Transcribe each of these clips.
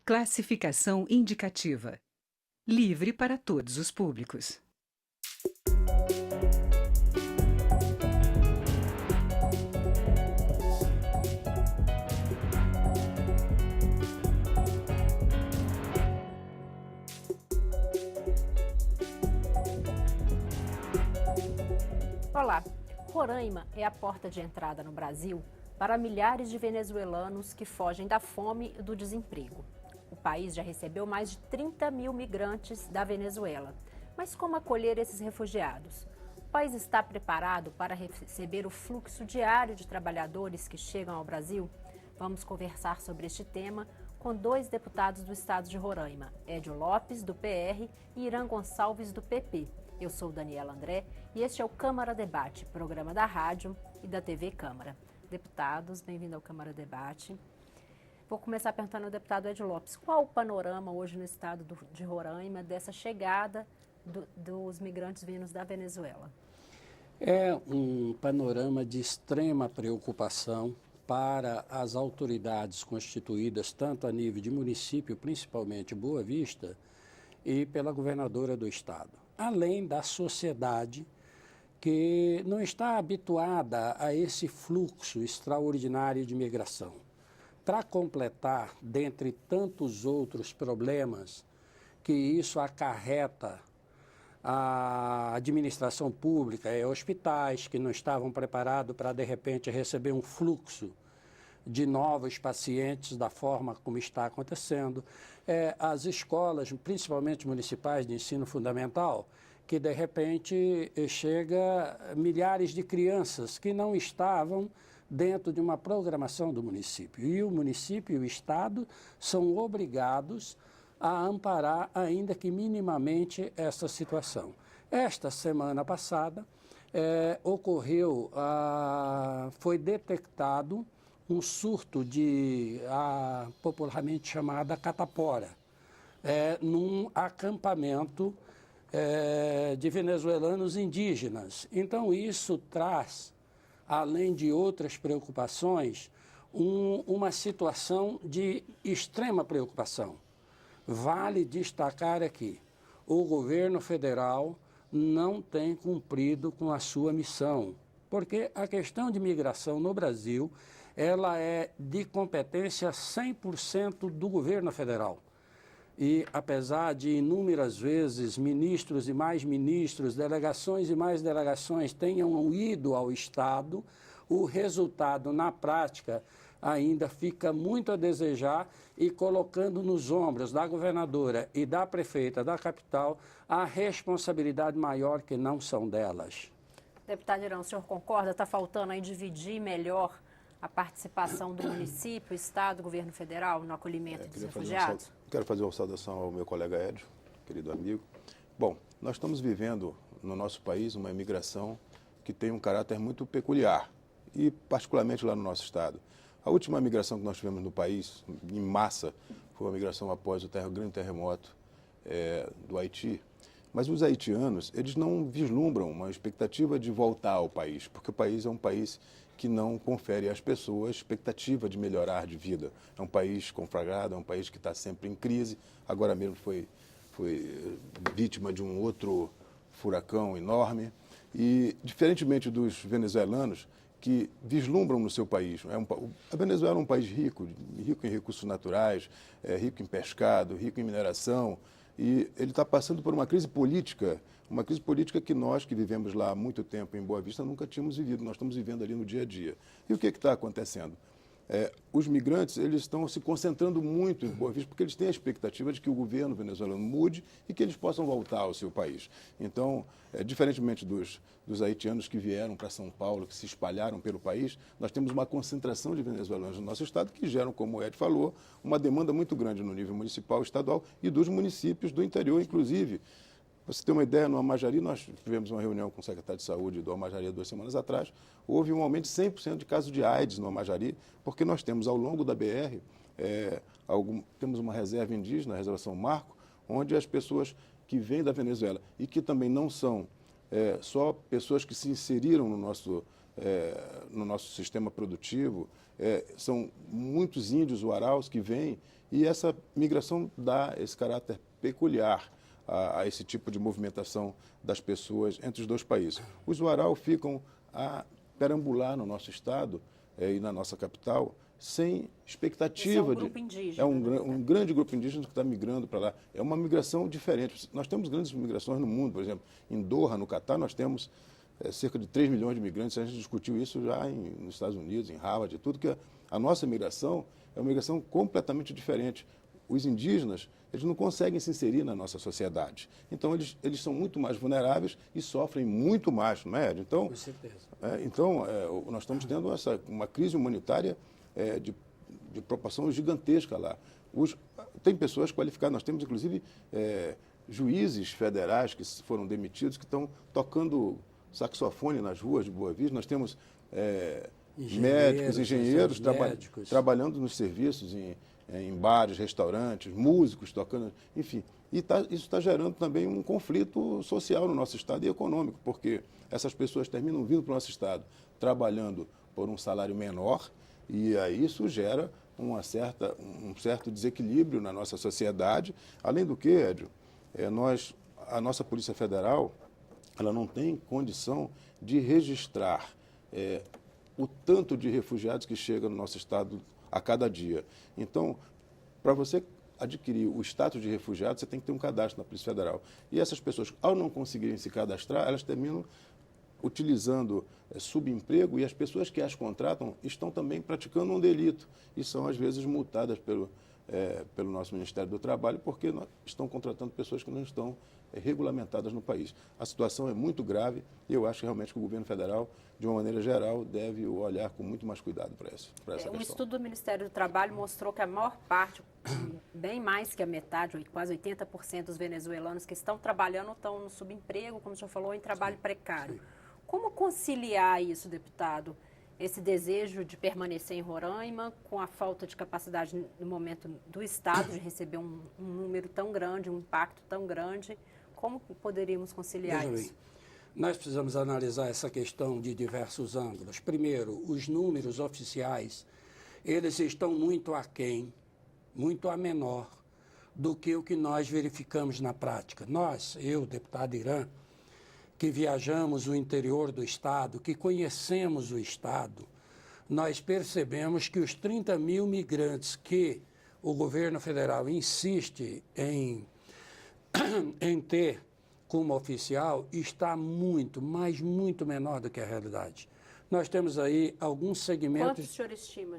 Classificação indicativa. Livre para todos os públicos. Olá, Roraima é a porta de entrada no Brasil para milhares de venezuelanos que fogem da fome e do desemprego. O país já recebeu mais de 30 mil migrantes da Venezuela. Mas como acolher esses refugiados? O país está preparado para receber o fluxo diário de trabalhadores que chegam ao Brasil? Vamos conversar sobre este tema com dois deputados do estado de Roraima, Edio Lopes, do PR, e Irã Gonçalves, do PP. Eu sou Daniela André e este é o Câmara Debate, programa da rádio e da TV Câmara. Deputados, bem-vindo ao Câmara Debate. Vou começar perguntando ao deputado Edio Lopes, qual o panorama hoje no estado de Roraima dessa chegada dos migrantes vindos da Venezuela? É um panorama de extrema preocupação para as autoridades constituídas, tanto a nível de município, principalmente Boa Vista, e pela governadora do estado. Além da sociedade que não está habituada a esse fluxo extraordinário de migração. Para completar, dentre tantos outros problemas que isso acarreta a administração pública, hospitais que não estavam preparados para, de repente, receber um fluxo de novos pacientes da forma como está acontecendo, as escolas, principalmente municipais de ensino fundamental, que de repente chega milhares de crianças que não estavam dentro de uma programação do município. E o município e o estado são obrigados a amparar, ainda que minimamente, essa situação. Esta semana passada foi detectado um surto de popularmente chamada catapora, num acampamento de venezuelanos indígenas. Então, isso traz, além de outras preocupações, uma situação de extrema preocupação. Vale destacar aqui, o governo federal não tem cumprido com a sua missão, porque a questão de migração no Brasil, ela é de competência 100% do governo federal. E, apesar de inúmeras vezes ministros e mais ministros, delegações e mais delegações tenham ido ao Estado, o resultado, na prática, ainda fica muito a desejar e colocando nos ombros da governadora e da prefeita da capital a responsabilidade maior que não são delas. Deputado Irã, o senhor concorda? Está faltando aí dividir melhor a participação do município, Estado, governo federal no acolhimento dos refugiados? Quero fazer uma saudação ao meu colega Edio, querido amigo. Bom, nós estamos vivendo no nosso país uma imigração que tem um caráter muito peculiar, e particularmente lá no nosso estado. A última migração que nós tivemos no país, em massa, foi a migração após o grande terremoto do Haiti. Mas os haitianos, eles não vislumbram uma expectativa de voltar ao país, porque o país é um país que não confere às pessoas expectativa de melhorar de vida. É um país conflagrado, é um país que está sempre em crise. Agora mesmo foi vítima de um outro furacão enorme. E, diferentemente dos venezuelanos, que vislumbram no seu país. A Venezuela é um país rico em recursos naturais, rico em pescado, rico em mineração, e ele está passando por uma crise política que nós, que vivemos lá há muito tempo em Boa Vista, nunca tínhamos vivido. Nós estamos vivendo ali no dia a dia. E o que está acontecendo? Os migrantes, eles estão se concentrando muito em Boa Vista porque eles têm a expectativa de que o governo venezuelano mude e que eles possam voltar ao seu país. Então, diferentemente dos haitianos que vieram para São Paulo, que se espalharam pelo país, nós temos uma concentração de venezuelanos no nosso estado que geram, como o Ed falou, uma demanda muito grande no nível municipal, estadual e dos municípios do interior, inclusive. Para você ter uma ideia, no Amajari, nós tivemos uma reunião com o secretário de Saúde do Amajari 2 semanas atrás, houve um aumento de 100% de casos de AIDS no Amajari, porque nós temos ao longo da BR, temos uma reserva indígena, a Reserva São Marco, onde as pessoas que vêm da Venezuela e que também não são só pessoas que se inseriram no nosso sistema produtivo, são muitos índios uaraus que vêm E essa migração dá esse caráter peculiar a esse tipo de movimentação das pessoas entre os dois países. Os Uarau ficam a perambular no nosso estado e na nossa capital sem expectativa. Esse é um grupo indígena. É um grande grupo indígena que está migrando para lá. É uma migração diferente. Nós temos grandes migrações no mundo, por exemplo, em Doha, no Catar, nós temos cerca de 3 milhões de imigrantes. A gente discutiu isso já nos Estados Unidos, em Harvard e tudo, que a nossa migração é uma migração completamente diferente. Os indígenas, eles não conseguem se inserir na nossa sociedade. Então, eles são muito mais vulneráveis e sofrem muito mais, não é, Ed? Então, com certeza. Nós estamos tendo uma crise humanitária de proporção gigantesca lá. Tem pessoas qualificadas, nós temos, inclusive, juízes federais que foram demitidos, que estão tocando saxofone nas ruas de Boa Vista. Nós temos médicos, engenheiros trabalhando nos serviços, em bares, restaurantes, músicos tocando, enfim. E isso está gerando também um conflito social no nosso estado e econômico, porque essas pessoas terminam vindo para o nosso estado trabalhando por um salário menor, e aí isso gera um certo desequilíbrio na nossa sociedade. Além do que, Edio, a nossa Polícia Federal, ela não tem condição de registrar o tanto de refugiados que chegam no nosso estado a cada dia. Então, para você adquirir o status de refugiado, você tem que ter um cadastro na Polícia Federal. E essas pessoas, ao não conseguirem se cadastrar, elas terminam utilizando subemprego, e as pessoas que as contratam estão também praticando um delito e são, às vezes, multadas pelo nosso Ministério do Trabalho, porque estão contratando pessoas que não estão regulamentadas no país. A situação é muito grave e eu acho realmente que o governo federal, de uma maneira geral, deve olhar com muito mais cuidado para essa questão. Um estudo do Ministério do Trabalho mostrou que a maior parte, bem mais que a metade, quase 80% dos venezuelanos que estão trabalhando estão no subemprego, como o senhor falou, em trabalho precário. Sim. Como conciliar isso, deputado? Esse desejo de permanecer em Roraima com a falta de capacidade no momento do Estado de receber um número tão grande, um impacto tão grande, como poderíamos conciliar isso? Nós precisamos analisar essa questão de diversos ângulos. Primeiro, os números oficiais, eles estão muito aquém, muito a menor do que o que nós verificamos na prática. Eu, deputado Irã, que viajamos o interior do Estado, que conhecemos o Estado, nós percebemos que os 30 mil migrantes que o governo federal insiste em ter como oficial está muito, mas muito menor do que a realidade. Nós temos aí alguns segmentos... Quanto o senhor estima?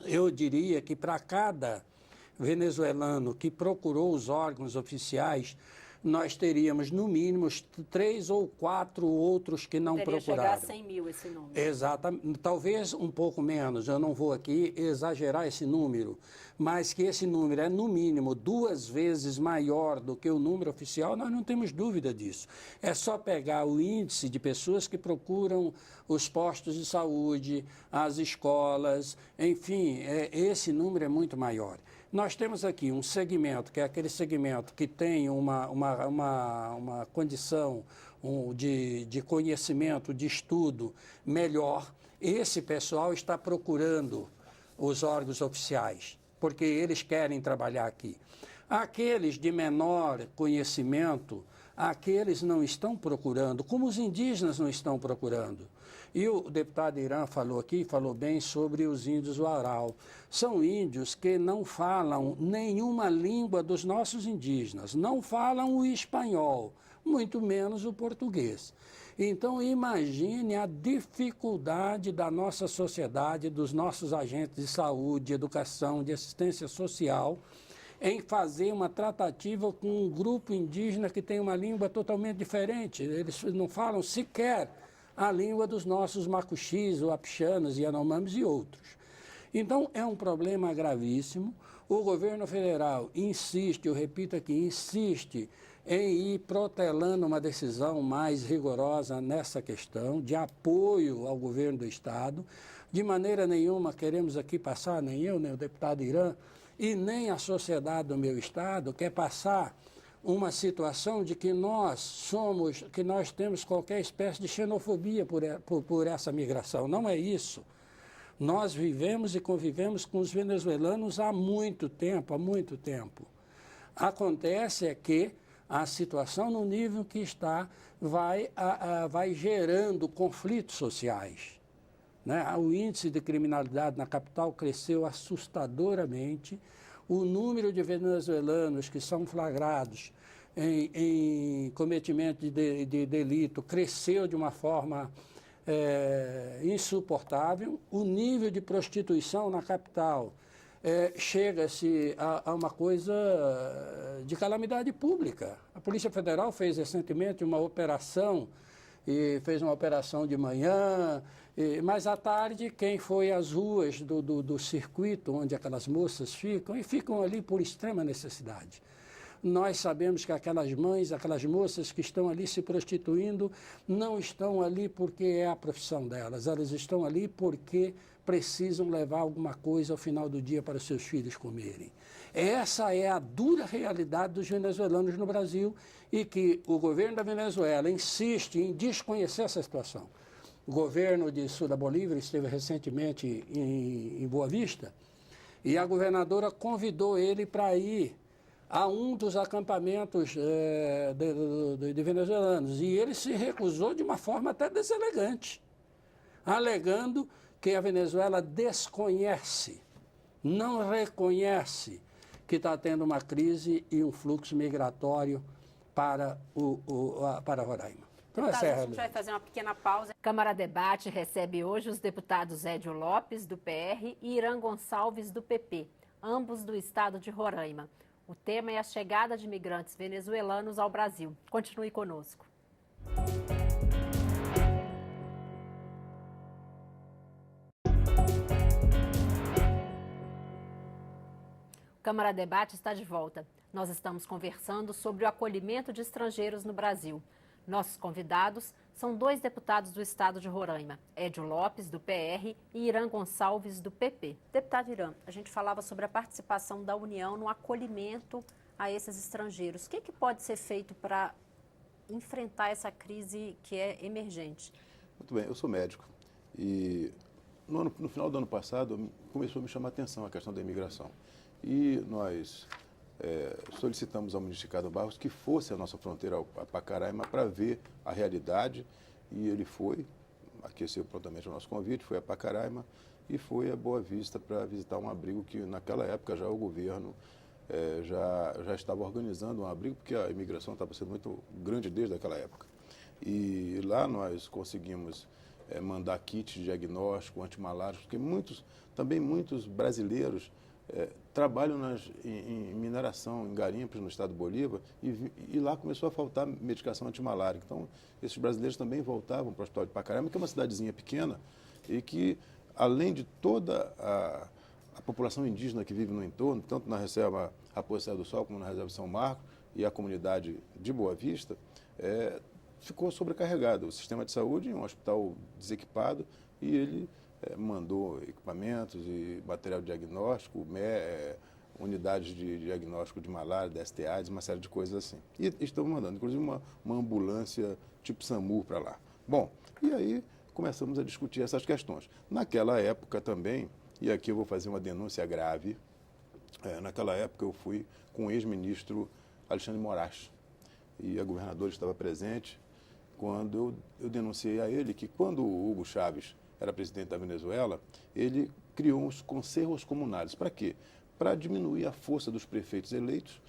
Eu diria que para cada venezuelano que procurou os órgãos oficiais, nós teríamos, no mínimo, 3 ou 4 outros que não procuraram. Chegar a 100 mil esse número. Exatamente. Talvez um pouco menos, eu não vou aqui exagerar esse número, mas que esse número é, no mínimo, 2 vezes maior do que o número oficial, nós não temos dúvida disso. É só pegar o índice de pessoas que procuram os postos de saúde, as escolas, enfim, esse número é muito maior. Nós temos aqui um segmento, que é aquele segmento que tem uma condição de conhecimento, de estudo melhor. Esse pessoal está procurando os órgãos oficiais, porque eles querem trabalhar aqui. Aqueles de menor conhecimento, aqueles não estão procurando, como os indígenas não estão procurando. E o deputado Irã falou aqui, falou bem sobre os índios Uarau. São índios que não falam nenhuma língua dos nossos indígenas, não falam o espanhol, muito menos o português. Então, imagine a dificuldade da nossa sociedade, dos nossos agentes de saúde, de educação, de assistência social, em fazer uma tratativa com um grupo indígena que tem uma língua totalmente diferente. Eles não falam sequer a língua dos nossos macuxis, ou apixanos, yanomamis e outros. Então, é um problema gravíssimo. O governo federal insiste, eu repito aqui, insiste em ir protelando uma decisão mais rigorosa nessa questão, de apoio ao governo do Estado. De maneira nenhuma queremos aqui passar, nem eu, nem o deputado Irã, e nem a sociedade do meu Estado quer passar uma situação de que nós temos qualquer espécie de xenofobia por essa migração. Não é isso. Nós vivemos e convivemos com os venezuelanos há muito tempo, há muito tempo. Acontece é que a situação no nível que está vai gerando conflitos sociais. Né? O índice de criminalidade na capital cresceu assustadoramente. O número de venezuelanos que são flagrados em cometimento de delito cresceu de uma forma insuportável. O nível de prostituição na capital chega-se a uma coisa de calamidade pública. A Polícia Federal fez recentemente uma operação, e fez uma operação de manhã, mas à tarde quem foi às ruas do circuito onde aquelas moças ficam, e ficam ali por extrema necessidade. Nós sabemos que aquelas mães, aquelas moças que estão ali se prostituindo, não estão ali porque é a profissão delas, elas estão ali porque precisam levar alguma coisa ao final do dia para seus filhos comerem. Essa é a dura realidade dos venezuelanos no Brasil e que o governo da Venezuela insiste em desconhecer essa situação. O governo de sul da Bolívia esteve recentemente em Boa Vista e a governadora convidou ele para ir a um dos acampamentos de venezuelanos e ele se recusou de uma forma até deselegante, alegando que a Venezuela desconhece, não reconhece que está tendo uma crise e um fluxo migratório para Roraima. Então, essa é a gente vai fazer uma pequena pausa. Câmara Debate recebe hoje os deputados Édio Lopes, do PR, e Irã Gonçalves, do PP, ambos do estado de Roraima. O tema é a chegada de imigrantes venezuelanos ao Brasil. Continue conosco. Câmara Debate está de volta. Nós estamos conversando sobre o acolhimento de estrangeiros no Brasil. Nossos convidados são dois deputados do estado de Roraima, Édio Lopes, do PR, e Irã Gonçalves, do PP. Deputado Irã, a gente falava sobre a participação da União no acolhimento a esses estrangeiros. O que pode ser feito para enfrentar essa crise que é emergente? Muito bem, eu sou médico e no final do ano passado começou a me chamar a atenção a questão da imigração. E nós solicitamos ao ministro Ricardo Barros que fosse à nossa fronteira, a Pacaraima, para ver a realidade. E ele foi, aqueceu prontamente o nosso convite, foi a Pacaraima e foi a Boa Vista para visitar um abrigo que, naquela época, já o governo já estava organizando um abrigo, porque a imigração estava sendo muito grande desde aquela época. E lá nós conseguimos mandar kits de diagnóstico, antimaláricos, porque também muitos brasileiros trabalham em mineração, em garimpos no estado do Bolívar, e lá começou a faltar medicação antimalárica. Então, esses brasileiros também voltavam para o Hospital de Pacaraima, que é uma cidadezinha pequena, e que, além de toda a população indígena que vive no entorno, tanto na reserva Raposa do Sol, como na reserva São Marcos, e a comunidade de Boa Vista, ficou sobrecarregado. O sistema de saúde, um hospital desequipado, e ele mandou equipamentos e material de diagnóstico, unidades de diagnóstico de malária, de STIs, uma série de coisas assim. E estamos mandando, inclusive, uma ambulância tipo SAMU para lá. Bom, e aí começamos a discutir essas questões. Naquela época também, e aqui eu vou fazer uma denúncia grave, naquela época eu fui com o ex-ministro Alexandre Moraes, e a governadora estava presente, quando eu denunciei a ele que quando o Hugo Chávez era presidente da Venezuela, ele criou uns conselhos comunais. Para quê? Para diminuir a força dos prefeitos eleitos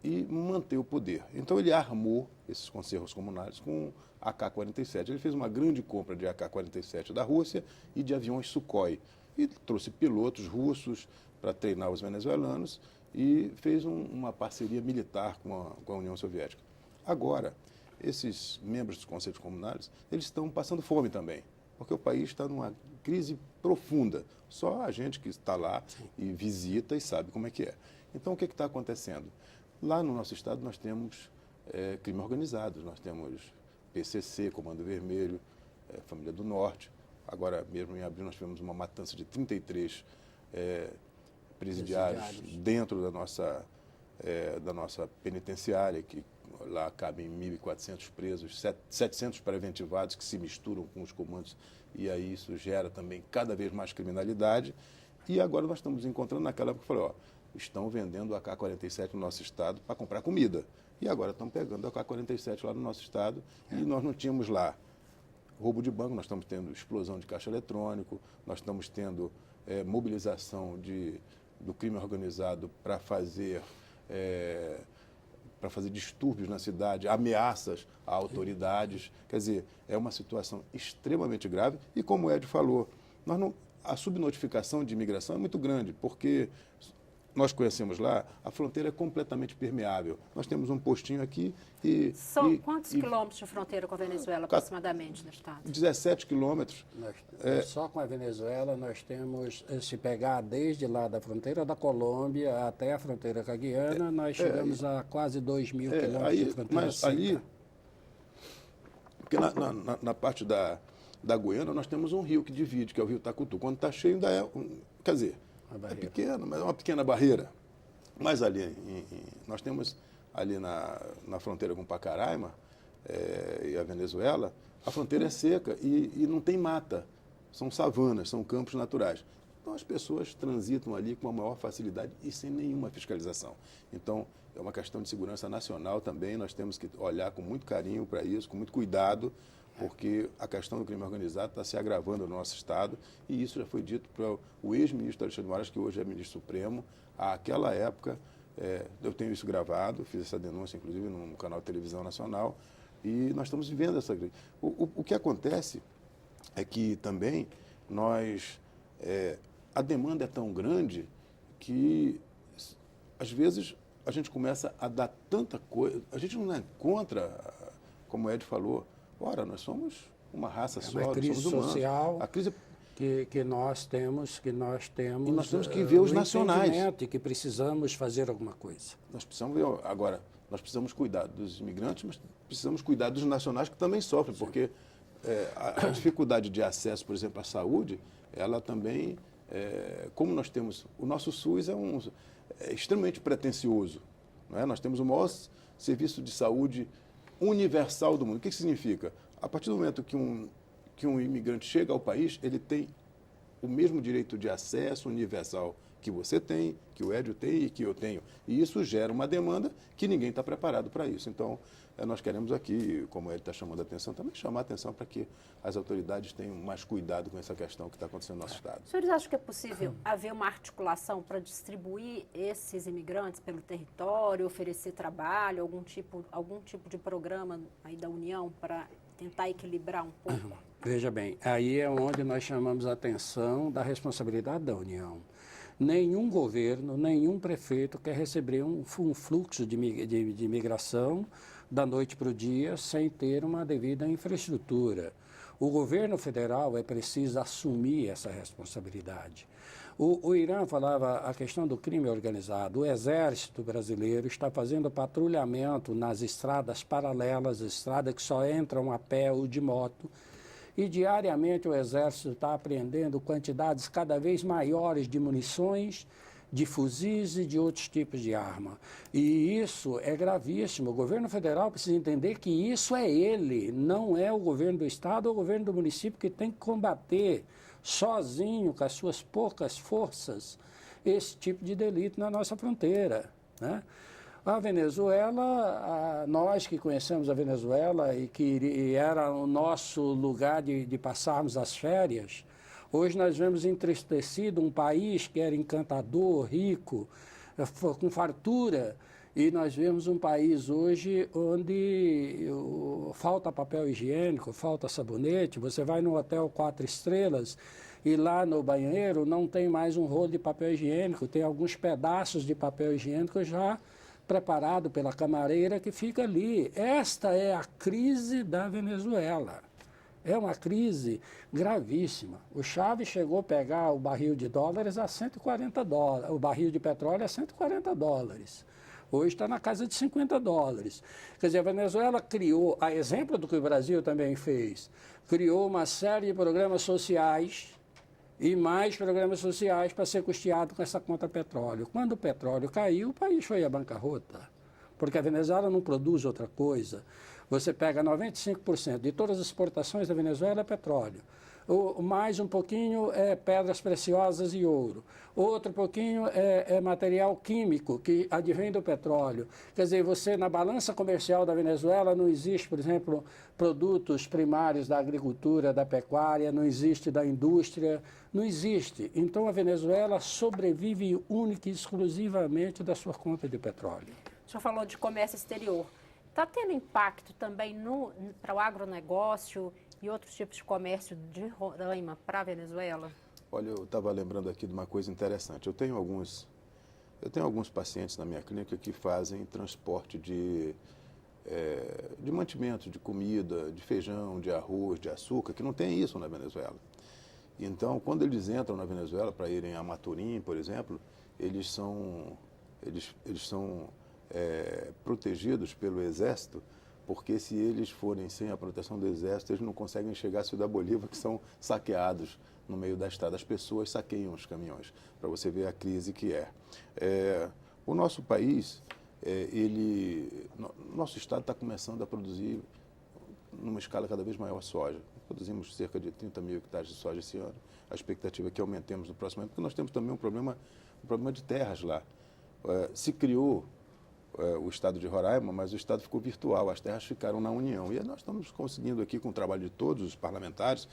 e manter o poder. Então ele armou esses conselhos comunais com AK-47. Ele fez uma grande compra de AK-47 da Rússia e de aviões Sukhoi. E trouxe pilotos russos para treinar os venezuelanos e fez uma parceria militar com a União Soviética. Agora, esses membros dos conselhos comunais, eles estão passando fome também, porque o país está numa crise profunda. Só a gente que está lá e visita e sabe como é que é. Então, o que está acontecendo? Lá no nosso estado nós temos crime organizado, nós temos PCC, Comando Vermelho, Família do Norte. Agora mesmo em abril nós tivemos uma matança de 33 presidiários dentro da nossa penitenciária, que lá cabem 1.400 presos, 700 preventivados que se misturam com os comandos, e aí isso gera também cada vez mais criminalidade. E agora nós estamos encontrando naquela época que eu falei, estão vendendo a AK-47 no nosso estado para comprar comida. E agora estão pegando a AK-47 lá no nosso estado, e nós não tínhamos lá roubo de banco, nós estamos tendo explosão de caixa eletrônico, nós estamos tendo mobilização do crime organizado para fazer distúrbios na cidade, ameaças a autoridades. Quer dizer, é uma situação extremamente grave e, como o Ed falou, a subnotificação de imigração é muito grande, porque nós conhecemos lá, a fronteira é completamente permeável. Nós temos um postinho aqui e... São quantos quilômetros de fronteira com a Venezuela, aproximadamente, no estado? 17 quilômetros. Só com a Venezuela nós temos, se pegar desde lá da fronteira da Colômbia até a fronteira com a Guiana, nós chegamos a quase 2.000 quilômetros de fronteira. Mas ali, porque na parte da Guiana nós temos um rio que divide, que é o rio Tacutu. Quando está cheio ainda quer dizer, é pequeno, mas é uma pequena barreira. Mas ali, nós temos ali na fronteira com Pacaraima e a Venezuela, a fronteira é seca e não tem mata. São savanas, são campos naturais. Então as pessoas transitam ali com a maior facilidade e sem nenhuma fiscalização. Então é uma questão de segurança nacional também, nós temos que olhar com muito carinho para isso, com muito cuidado, porque a questão do crime organizado está se agravando no nosso Estado, e isso já foi dito para o ex-ministro Alexandre de Moraes, que hoje é ministro supremo. Àquela época, eu tenho isso gravado, fiz essa denúncia, inclusive, num canal de televisão nacional, e nós estamos vivendo essa crise. O que acontece é que também a demanda é tão grande que, às vezes, a gente começa a dar tanta coisa, a gente não é contra, como o Ed falou, ora, nós somos uma raça só, uma crise somos humanos. Social a crise que nós temos e nós temos que ver os nacionais e que precisamos fazer alguma coisa. Nós precisamos ver agora, nós precisamos cuidar dos imigrantes, mas precisamos cuidar dos nacionais que também sofrem, porque a dificuldade de acesso, por exemplo, à saúde, ela também, como nós temos, o nosso SUS é extremamente pretensioso, não é? Nós temos o maior serviço de saúde universal do mundo. O que significa? A partir do momento que um imigrante chega ao país, ele tem o mesmo direito de acesso universal que você tem, que o Edio tem e que eu tenho. E isso gera uma demanda que ninguém está preparado para isso. Então, nós queremos aqui, como ele está chamando a atenção, também chamar a atenção para que as autoridades tenham mais cuidado com essa questão que está acontecendo no nosso Estado. Os senhores acham que é possível haver uma articulação para distribuir esses imigrantes pelo território, oferecer trabalho, algum tipo de programa aí da União para tentar equilibrar um pouco? Veja bem, aí é onde nós chamamos a atenção da responsabilidade da União. Nenhum governo, nenhum prefeito quer receber um fluxo de imigração da noite para o dia sem ter uma devida infraestrutura. O governo federal é preciso assumir essa responsabilidade. O Irã falava a questão do crime organizado. O Exército brasileiro está fazendo patrulhamento nas estradas paralelas, estradas que só entram a pé ou de moto, e diariamente o Exército está apreendendo quantidades cada vez maiores de munições, de fuzis e de outros tipos de arma. E isso é gravíssimo. O governo federal precisa entender que isso é ele, não é o governo do Estado ou o governo do município que tem que combater sozinho, com as suas poucas forças, esse tipo de delito na nossa fronteira, né? A Venezuela, nós que conhecemos a Venezuela e que era o nosso lugar de passarmos as férias, hoje nós vemos entristecido um país que era encantador, rico, com fartura, e nós vemos um país hoje onde falta papel higiênico, falta sabonete. Você vai no hotel 4 estrelas e lá no banheiro não tem mais um rolo de papel higiênico, tem alguns pedaços de papel higiênico já preparado pela camareira que fica ali. Esta é a crise da Venezuela. É uma crise gravíssima. O Chávez chegou a pegar o barril de dólares a 140 dólares, o barril de petróleo a 140 dólares. Hoje está na casa de 50 dólares. Quer dizer, a Venezuela criou, a exemplo do que o Brasil também fez, criou uma série de programas sociais e mais programas sociais para ser custeado com essa conta petróleo. Quando o petróleo caiu, o país foi à bancarrota. porque a Venezuela não produz outra coisa. Você pega 95% de todas as exportações da Venezuela é petróleo. Mais um pouquinho é pedras preciosas e ouro. Outro pouquinho é material químico que advém do petróleo. Quer dizer, você na balança comercial da Venezuela não existe, por exemplo, produtos primários da agricultura, da pecuária, não existe da indústria, não existe. Então a Venezuela sobrevive única e exclusivamente da sua conta de petróleo. O senhor falou de comércio exterior. Está tendo impacto também para o agronegócio e outros tipos de comércio de Roraima para a Venezuela? Olha, eu estava lembrando aqui de uma coisa interessante. Eu tenho alguns pacientes na minha clínica que fazem transporte de mantimento, de comida, de feijão, de arroz, de açúcar, que não tem isso na Venezuela. Então, quando eles entram na Venezuela para irem a Maturim, por exemplo, eles são protegidos pelo Exército, porque se eles forem sem a proteção do Exército, eles não conseguem chegar à Ciudad Bolívar, que são saqueados no meio da estrada. As pessoas saqueiam os caminhões, para você ver a crise que é. O nosso país, nosso estado está começando a produzir numa escala cada vez maior soja. Produzimos cerca de 30 mil hectares de soja esse ano. A expectativa é que aumentemos no próximo ano, porque nós temos também um problema de terras lá. Se criou o estado de Roraima, mas o estado ficou virtual, as terras ficaram na União. E nós estamos conseguindo aqui, com o trabalho de todos os parlamentares,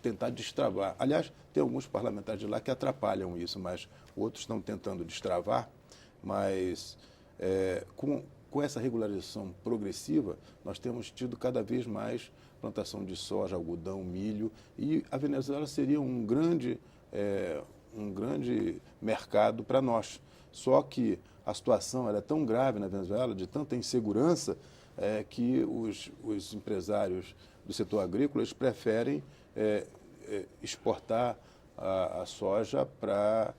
tentar destravar. Aliás, tem alguns parlamentares de lá que atrapalham isso, mas outros estão tentando destravar. Mas com essa regularização progressiva, nós temos tido cada vez mais plantação de soja, algodão, milho, e a Venezuela seria um grande mercado para nós. Só que a situação é tão grave na Venezuela, de tanta insegurança, que os empresários do setor agrícola eles preferem exportar a soja para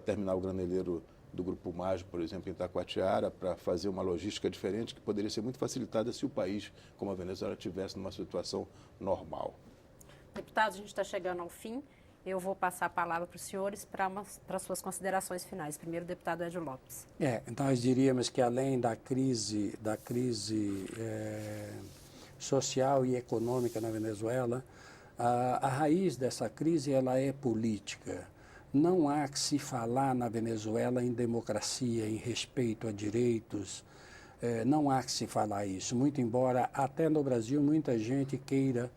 terminar o graneleiro do Grupo Mágico, por exemplo, em Itacoatiara, para fazer uma logística diferente que poderia ser muito facilitada se o país, como a Venezuela, estivesse numa situação normal. Deputados, a gente está chegando ao fim. Eu vou passar a palavra para os senhores para as suas considerações finais. Primeiro, o deputado Edio Lopes. Então, nós diríamos que além da crise social e econômica na Venezuela, a raiz dessa crise ela é política. Não há que se falar na Venezuela em democracia, em respeito a direitos. Não há que se falar isso, muito embora até no Brasil muita gente queira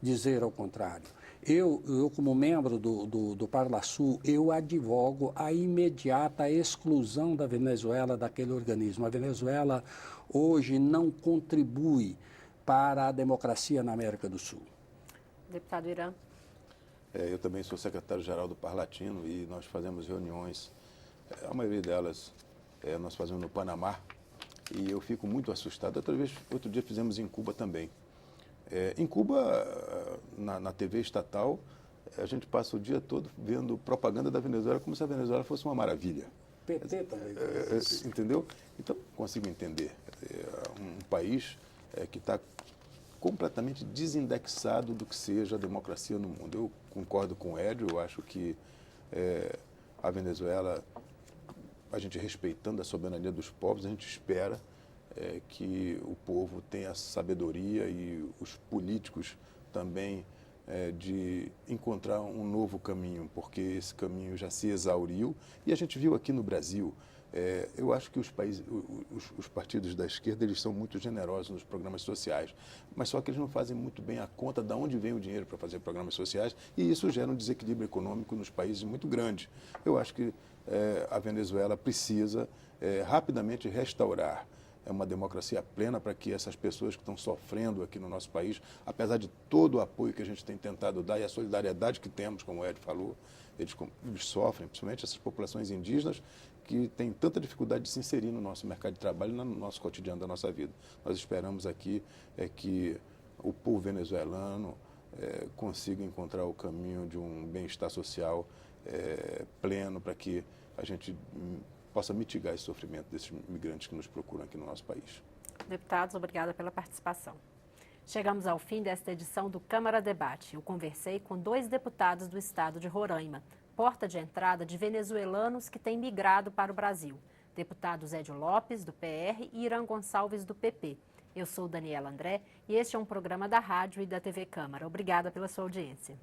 dizer ao contrário. Eu como membro do Parlasul, eu advogo a imediata exclusão da Venezuela daquele organismo. A Venezuela hoje não contribui para a democracia na América do Sul. Deputado Irã. Eu também sou secretário-geral do Parlatino e nós fazemos reuniões, a maioria delas nós fazemos no Panamá, e eu fico muito assustado. Outro dia fizemos em Cuba também. Em Cuba, na TV estatal, a gente passa o dia todo vendo propaganda da Venezuela como se a Venezuela fosse uma maravilha. PT também. Entendeu? Então, consigo entender. Um país que está completamente desindexado do que seja a democracia no mundo. Eu concordo com o Edio, eu acho que a Venezuela, a gente respeitando a soberania dos povos, a gente espera que o povo tenha sabedoria e os políticos também de encontrar um novo caminho, porque esse caminho já se exauriu. E a gente viu aqui no Brasil, eu acho que os partidos da esquerda eles são muito generosos nos programas sociais, mas só que eles não fazem muito bem a conta de onde vem o dinheiro para fazer programas sociais, e isso gera um desequilíbrio econômico nos países muito grande. Eu acho que a Venezuela precisa rapidamente restaurar uma democracia plena para que essas pessoas que estão sofrendo aqui no nosso país, apesar de todo o apoio que a gente tem tentado dar e a solidariedade que temos, como o Ed falou, eles sofrem, principalmente essas populações indígenas que têm tanta dificuldade de se inserir no nosso mercado de trabalho e no nosso cotidiano da nossa vida. Nós esperamos aqui que o povo venezuelano consiga encontrar o caminho de um bem-estar social pleno para que a gente possa mitigar esse sofrimento desses migrantes que nos procuram aqui no nosso país. Deputados, obrigada pela participação. Chegamos ao fim desta edição do Câmara Debate. Eu conversei com 2 deputados do estado de Roraima, porta de entrada de venezuelanos que têm migrado para o Brasil. deputados Édio Lopes, do PR, e Irã Gonçalves, do PP. Eu sou Daniela André e este é um programa da Rádio e da TV Câmara. Obrigada pela sua audiência.